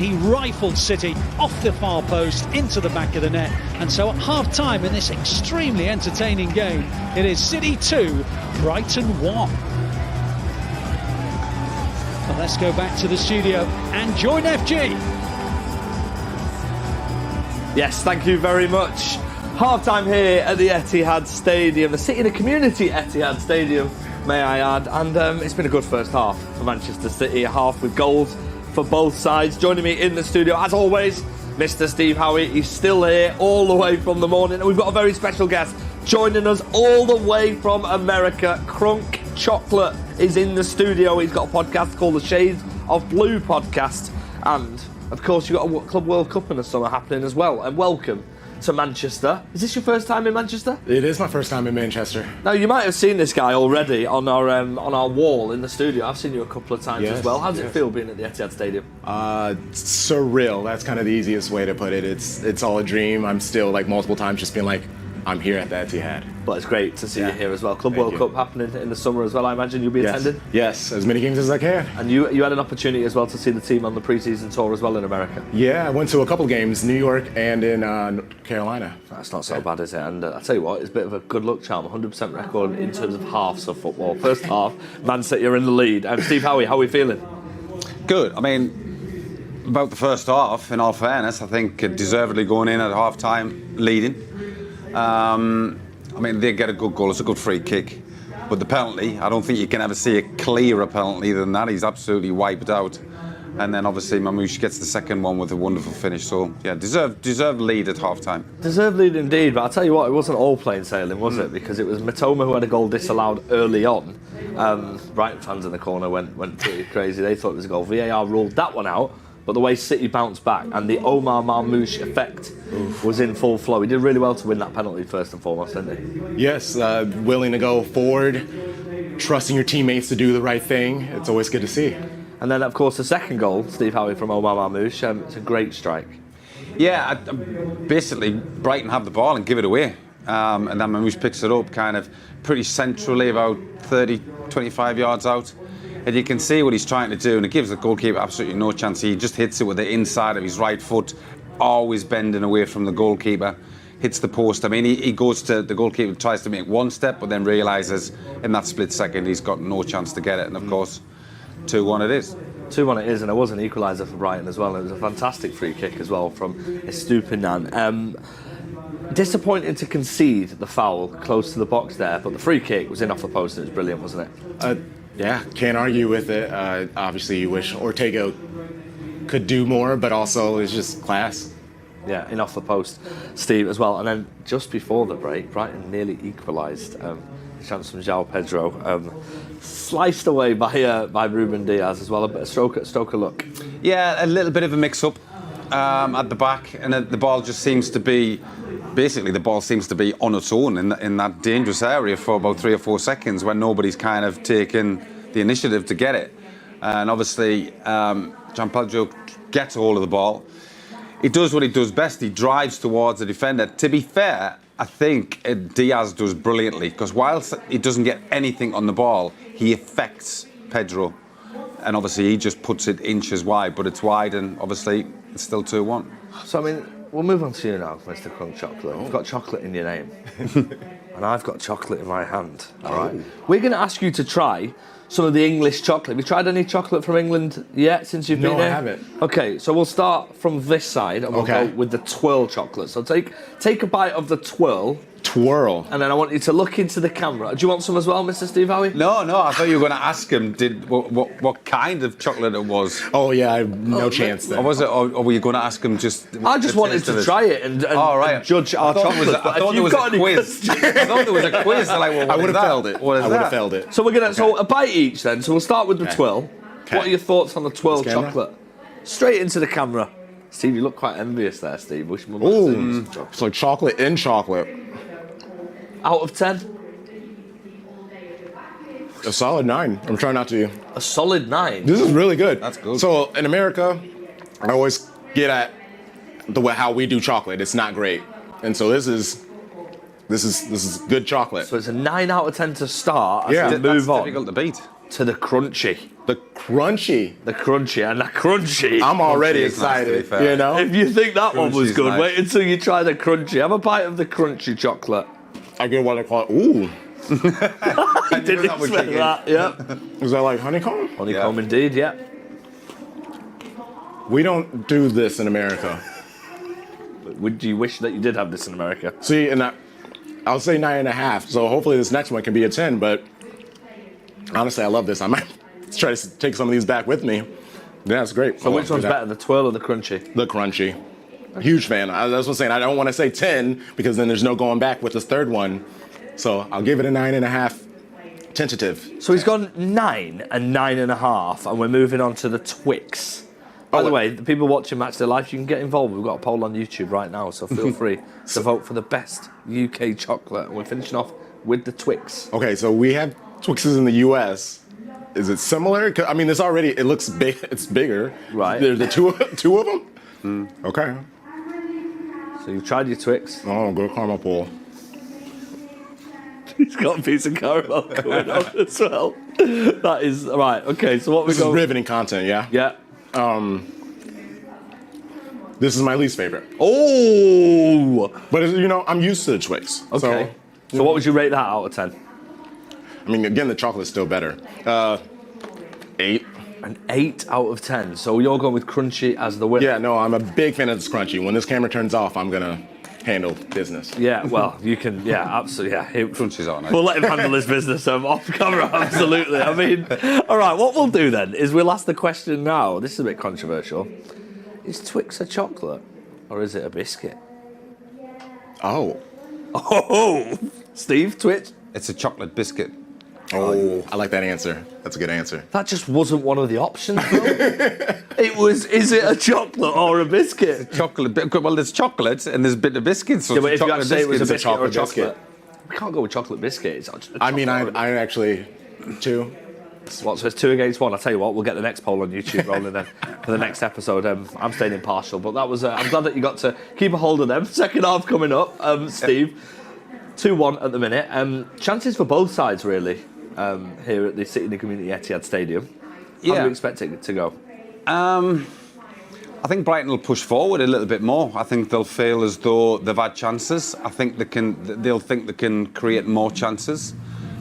He rifled City off the far post into the back of the net. And so at half-time in this extremely entertaining game, it is City 2, Brighton 1. Well, let's go back to the studio and join FG. Yes, thank you very much. Half-time here at the Etihad Stadium, the City in a Community Etihad Stadium, may I add. And it's been a good first half for Manchester City, a half with goals for both sides. Joining me in the studio, as always, Mr. Steve Howie. He's still here all the way from the morning. And we've got a very special guest joining us all the way from America. Crunk Chocolate is in the studio. He's got a podcast called the Shades of Blue podcast. And, of course, you've got a Club World Cup in the summer happening as well. And welcome to Manchester. Is this your first time in Manchester? It is my first time in Manchester. Now, you might have seen this guy already on our wall in the studio. I've seen you a couple of times as well. How does it feel being at the Etihad Stadium? Surreal. That's kind of the easiest way to put it. It's all a dream. I'm still multiple times just being I'm here at the Etihad. But it's great to see you here as well. Club World Cup happening in the summer as well. I imagine you'll be attending. Yes, as many games as I can. And you had an opportunity as well to see the team on the pre-season tour as well in America. Yeah, I went to a couple games, New York and in Carolina. That's not so bad, is it? And I tell you what, it's a bit of a good luck charm. 100% record in terms of halves of football. First half, Man City are in the lead. Steve Howie, how are we feeling? Good. I mean, about the first half, in all fairness, I think deservedly going in at half-time leading. I mean, they get a good goal. It's a good free kick. But the penalty, I don't think you can ever see a clearer penalty than that. He's absolutely wiped out. And then obviously Marmoush gets the second one with a wonderful finish. So, yeah, deserved lead at half-time. Deserved lead indeed, but I'll tell you what, it wasn't all plain sailing, was it? Because it was Matoma who had a goal disallowed early on. Brighton fans in the corner went pretty crazy. They thought it was a goal. VAR ruled that one out. But the way City bounced back and the Omar Marmoush effect was in full flow. He did really well to win that penalty first and foremost, didn't he? Yes, willing to go forward, trusting your teammates to do the right thing. It's always good to see. And then, of course, the second goal, Steve Howie from Omar Marmoush, it's a great strike. Yeah, basically, Brighton have the ball and give it away. And then Marmoush picks it up kind of pretty centrally, about 30, 25 yards out. And you can see what he's trying to do, and it gives the goalkeeper absolutely no chance. He just hits it with the inside of his right foot, always bending away from the goalkeeper, hits the post. I mean, he goes to the goalkeeper, tries to make one step, but then realises in that split second he's got no chance to get it. And of course, 2-1 it is. 2-1 it is, and it was an equaliser for Brighton as well. It was a fantastic free kick as well from Estupinan. Disappointing to concede the foul close to the box there, but the free kick was in off the post and it was brilliant, wasn't it? Yeah, can't argue with it. Obviously, you wish Ortega could do more, but also it's just class. Yeah, in off the post, Steve, as well. And then just before the break, Brighton nearly equalised. Chance from João Pedro, sliced away by Ruben Diaz as well. A bit of stroke of luck. Yeah, a little bit of a mix-up at the back, and the ball just seems to be. Basically, the ball seems to be on its own in that dangerous area for about 3 or 4 seconds when nobody's kind of taken the initiative to get it. And obviously, João Pedro gets hold of the ball. He does what he does best. He drives towards the defender. To be fair, I think Diaz does brilliantly, because whilst he doesn't get anything on the ball, he affects Pedro. And obviously, he just puts it inches wide, but it's wide, and obviously, it's still 2-1. So, I mean, we'll move on to you now, Mr. Crunk Chocolate. You've got chocolate in your name. And I've got chocolate in my hand. All right. We're going to ask you to try some of the English chocolate. Have you tried any chocolate from England yet since you've been here? No, I haven't. Okay, so we'll start from this side and we'll go with the twirl chocolate. So take a bite of the twirl. Twirl. And then I want you to look into the camera. Do you want some as well, Mr. Steve Howie? No, I thought you were going to ask him what kind of chocolate it was. Oh, yeah, I have no chance then. Or were you going to ask him just... I just wanted to try it and judge our chocolate. I thought there was a quiz. I thought there was a quiz. Like, well, I would have failed it. What is I would have failed it. So we're going to... So a bite each then. So we'll start with the twirl. Okay. What are your thoughts on the twirl This camera? chocolate? Straight into the camera. Steve, you look quite envious there, Steve. Ooh, it's like chocolate in chocolate. Out of 10? A solid 9. I'm trying not to. A solid 9. This is really good. That's good. So in America, I always get at how we do chocolate. It's not great, and so this is good chocolate. So it's a 9 out of 10 to start. Yeah. As we move That's on difficult to beat. to the crunchy. The crunchy. The crunchy and the crunchy. I'm already is nice, to be excited. fair. You know. If you think that one was Crunchy's good, nice. wait until you try the crunchy. Have a bite of the crunchy chocolate. I get what I call it. Ooh. I didn't that would expect kick in. that. Yeah. Is that like honeycomb? Honeycomb indeed. Yeah. We don't do this in America. Would you wish that you did have this in America? See, and I'll say 9.5. So hopefully this next one can be a 10. But honestly, I love this. I might try to take some of these back with me. Yeah, it's great. So which one's better, the twirl or the crunchy? The crunchy. Huge fan. That's what I'm saying. I don't want to say 10 because then there's no going back with this third one. So I'll give it a 9.5 tentative. So he's gone 9 and 9.5, and we're moving on to the Twix. By the way, the people watching MatchDay Live, you can get involved. We've got a poll on YouTube right now, so feel free to vote for the best UK chocolate. And we're finishing off with the Twix. Okay, so we have Twixes in the US. Is it similar? 'Cause, I mean, it looks big. It's bigger. Right. There's the two of them? Okay. So you've tried your Twix. Oh, good caramel pull. He's got a piece of caramel going on as well. That is, right, okay, so what we This is go... riveting content, yeah? Yeah. This is my least favorite. Oh! But, I'm used to the Twix. Okay. So what would you rate that out of 10? I mean, again, the chocolate's still better. 8. An 8 out of 10. So you're going with crunchy as the winner? Yeah, no, I'm a big fan of this crunchy. When this camera turns off, I'm going to handle business. Yeah, well, you can, yeah, absolutely, yeah. Crunchies aren't nice. We'll let him handle his business off camera, absolutely. I mean, all right, what we'll do then is we'll ask the question now. This is a bit controversial. Is Twix a chocolate or is it a biscuit? Oh. Oh, Steve, Twix? It's a chocolate biscuit. Oh, I like that answer. That's a good answer. That just wasn't one of the options, though. It was, is it a chocolate or a biscuit? Chocolate. Well, there's chocolate and there's a bit of biscuit. So Yeah, but it's if you had to say it was a It's a biscuit or a chocolate biscuit. chocolate. We can't go with chocolate biscuit. It's a I mean, chocolate or a- I actually, 2. What, so it's 2 against 1. I'll tell you what, we'll get the next poll on YouTube rolling then for the next episode. I'm staying impartial, but that was, I'm glad that you got to keep a hold of them. Second half coming up, Steve. 2-1 at the minute. Chances for both sides, really, here at the City and the Community Etihad Stadium. How do you expect it to go? I think Brighton will push forward a little bit more. I think they'll feel as though they've had chances. I think they'll think they can create more chances.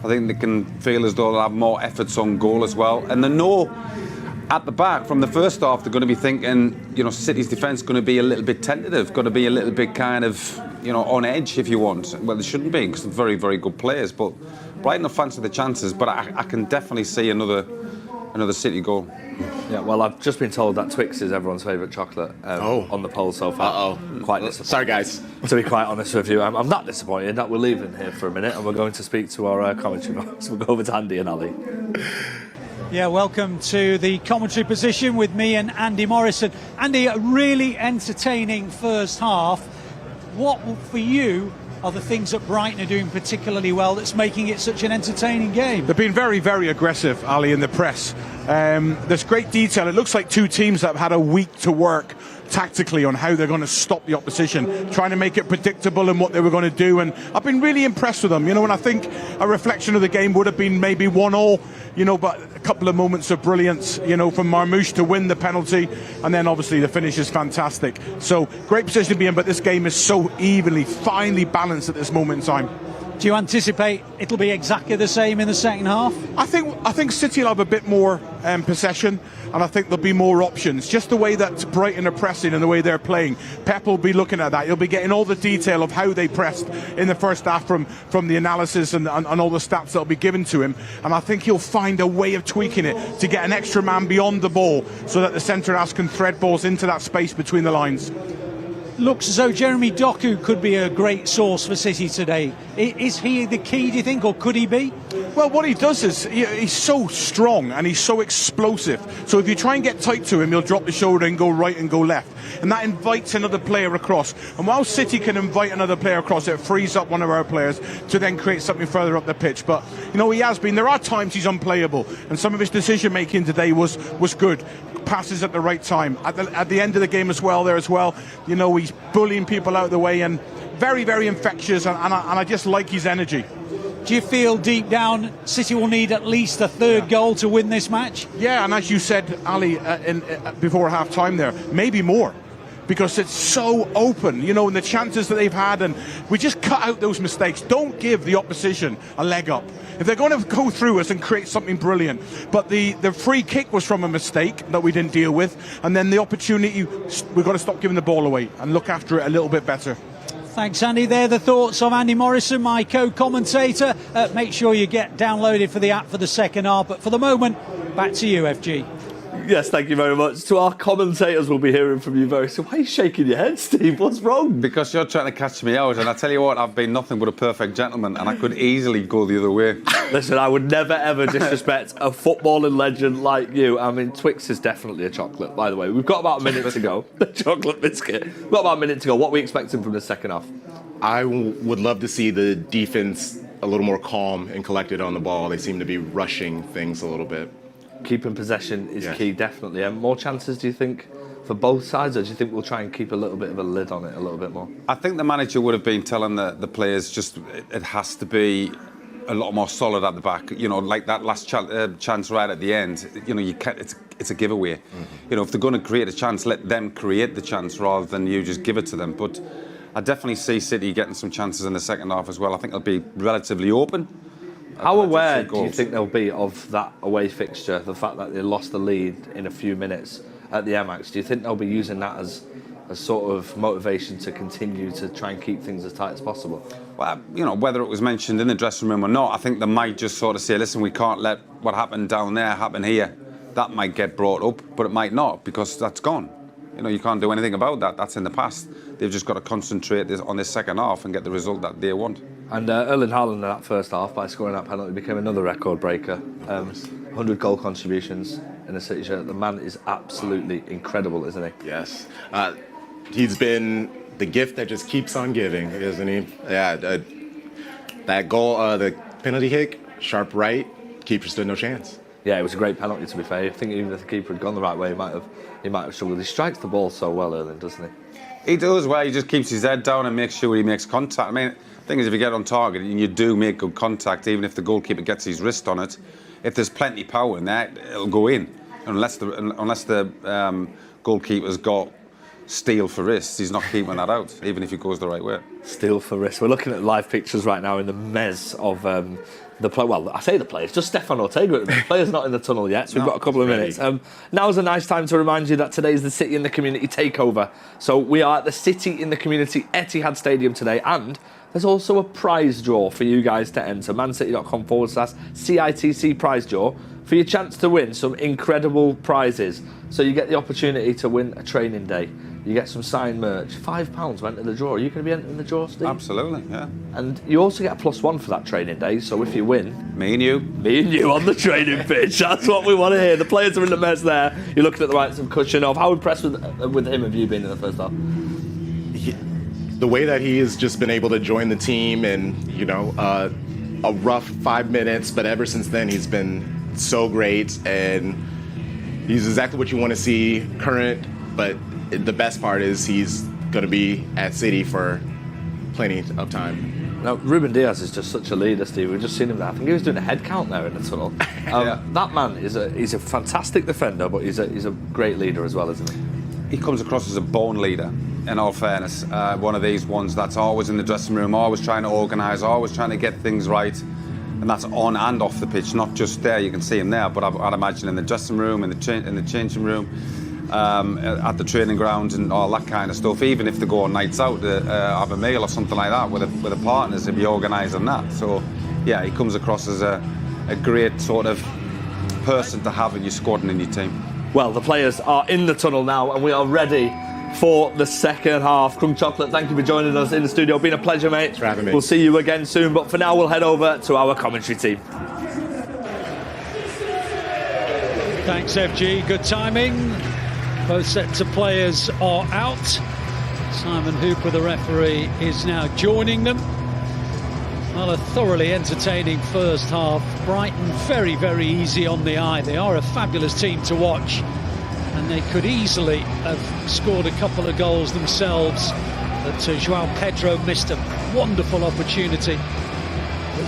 I think they can feel as though they'll have more efforts on goal as well. And they know at the back from the first half they're going to be thinking, City's defence is going to be a little bit tentative, going to be a little bit kind of, on edge if you want. Well, they shouldn't be because they're very, very good players. But Brighton will fancy the chances. But I can definitely see another City goal. Yeah, well, I've just been told that Twix is everyone's favourite chocolate on the poll so far. Quite disappointed. Sorry, guys. To be quite honest with you, I'm not disappointed that we're leaving here for a minute and we're going to speak to our commentary box. We'll go over to Andy and Ali. Yeah, welcome to the commentary position with me and Andy Morrison. Andy, a really entertaining first half. What, for you, are the things that Brighton are doing particularly well that's making it such an entertaining game? They've been very, very aggressive, Ali, in the press. There's great detail. It looks like two teams that have had a week to work tactically on how they're going to stop the opposition, trying to make it predictable in what they were going to do. And I've been really impressed with them. And I think a reflection of the game would have been maybe 1-1, but a couple of moments of brilliance, from Marmoush to win the penalty. And then obviously the finish is fantastic. So great position to be in, but this game is so finely balanced at this moment in time. Do you anticipate it'll be exactly the same in the second half? I think City will have a bit more possession, and I think there'll be more options. Just the way that Brighton are pressing and the way they're playing, Pep will be looking at that. He'll be getting all the detail of how they pressed in the first half from the analysis and all the stats that'll be given to him. And I think he'll find a way of tweaking it to get an extra man beyond the ball so that the centre half can thread balls into that space between the lines. Looks as though Jeremy Doku could be a great source for City today. Is he the key, do you think, or could he be? Well, what he does is he's so strong and he's so explosive. So if you try and get tight to him, he'll drop the shoulder and go right and go left. And that invites another player across. And while City can invite another player across, it frees up one of our players to then create something further up the pitch. But, he has been. There are times he's unplayable. And some of his decision-making today was good. Passes at the right time. At the end of the game as well, he's bullying people out of the way and very, very infectious. And I just like his energy. do you feel deep down City will need at least a third goal to win this match? Yeah, and as you said, Ali, before half-time there, maybe more. Because it's so open, you know, and the chances that they've had, and we just cut out those mistakes. Don't give the opposition a leg up. If they're going to go through us and create something brilliant. But the free kick was from a mistake that we didn't deal with, and then the opportunity, we've got to stop giving the ball away and look after it a little bit better. Thanks, Andy. They're the thoughts of Andy Morrison, my co-commentator. Make sure you get downloaded for the app for the second half. But for the moment, back to you, FG. Yes, thank you very much. To our commentators, we'll be hearing from you very soon. Why are you shaking your head, Steve? What's wrong? Because you're trying to catch me out, and I tell you what, I've been nothing but a perfect gentleman, and I could easily go the other way. Listen, I would never ever disrespect a footballing legend like you. I mean, Twix is definitely a chocolate, by the way. We've got about a minute to go. The chocolate biscuit. We've got about a minute to go. What are we expecting from the second half? I would love to see the defense a little more calm and collected on the ball. They seem to be rushing things a little bit. Keeping possession is key, definitely. And more chances, do you think, for both sides, or do you think we'll try and keep a little bit of a lid on it a little bit more? I think the manager would have been telling the players just it has to be a lot more solid at the back. You know, like that last chance right at the end. You know, you can't. It's a giveaway. Mm-hmm. You know, if they're going to create a chance, let them create the chance rather than you just give it to them. But I definitely see City getting some chances in the second half as well. I think it'll be relatively open. How aware do you think they'll be of that away fixture, the fact that they lost the lead in a few minutes at the Amex? Do you think they'll be using that as a sort of motivation to continue to try and keep things as tight as possible? Well, you know, whether it was mentioned in the dressing room or not, I think they might just sort of say, listen, we can't let what happened down there happen here. That might get brought up, but it might not, because that's gone. You know, you can't do anything about that. That's in the past. They've just got to concentrate on this second half and get the result that they want. And Erling Haaland in that first half, by scoring that penalty, became another record breaker. 100 goal contributions in a City shirt. The man is absolutely incredible, isn't he? Yes. He's been the gift that just keeps on giving, isn't he? Yeah. That goal, the penalty kick, sharp right, keeper stood no chance. Yeah, it was a great penalty, to be fair. I think even if the keeper had gone the right way, he might have struggled. He strikes the ball so well, Erling, doesn't he? He does well. He just keeps his head down and makes sure he makes contact. I mean, the thing is, if you get on target and you do make good contact, even if the goalkeeper gets his wrist on it, if there's plenty of power in there, it'll go in. Unless the goalkeeper's got steel for wrists, he's not keeping that out, even if he goes the right way. Steel for wrists. We're looking at live pictures right now in the mez of the play. Well, I say the players, just Stefan Ortega. The player's not in the tunnel yet, so we've got a couple of minutes. Now's a nice time to remind you that today is the City in the Community Takeover. So we are at the City in the Community Etihad Stadium today, and there's also a prize draw for you guys to enter. mancity.com/CITC prize draw for your chance to win some incredible prizes. So you get the opportunity to win a training day. You get some signed merch. £5 went in the draw. Are you going to be entering the draw, Steve? Absolutely, yeah. And you also get a +1 for that training day. So if you win... Me and you on the training pitch. That's what we want to hear. The players are in the mess there. You're looking at the right of Kuchinov. How impressed with him have you been in the first half? The way that he has just been able to join the team and, you know, a rough 5 minutes, but ever since then he's been so great, and he's exactly what you want to see current, but the best part is he's going to be at City for plenty of time. Now, Ruben Diaz is just such a leader, Steve. We've just seen him there. I think he was doing a head count there in the tunnel. That man he's a fantastic defender, but he's a great leader as well, isn't he? He comes across as a born leader, in all fairness. One of these ones that's always in the dressing room, always trying to organise, always trying to get things right. And that's on and off the pitch, not just there. You can see him there, but I'd imagine in the dressing room, in the changing room, at the training grounds and all that kind of stuff. Even if they go on nights out to have a meal or something like that with the partners, he'll be organising that. So, yeah, he comes across as a great sort of person to have in your squad and in your team. Well, the players are in the tunnel now, and we are ready for the second half. Crumb Chocolate, thank you for joining us in the studio. Been a pleasure, mate. Thanks for having me. We'll see you again soon, but for now we'll head over to our commentary team. Thanks, FG. Good timing. Both sets of players are out. Simon Hooper, the referee, is now joining them. Well, a thoroughly entertaining first half. Brighton very, very easy on the eye. They are a fabulous team to watch, and they could easily have scored a couple of goals themselves, but João Pedro missed a wonderful opportunity.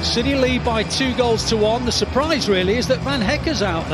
City lead by 2-1. The surprise really is that Van Hecke's out.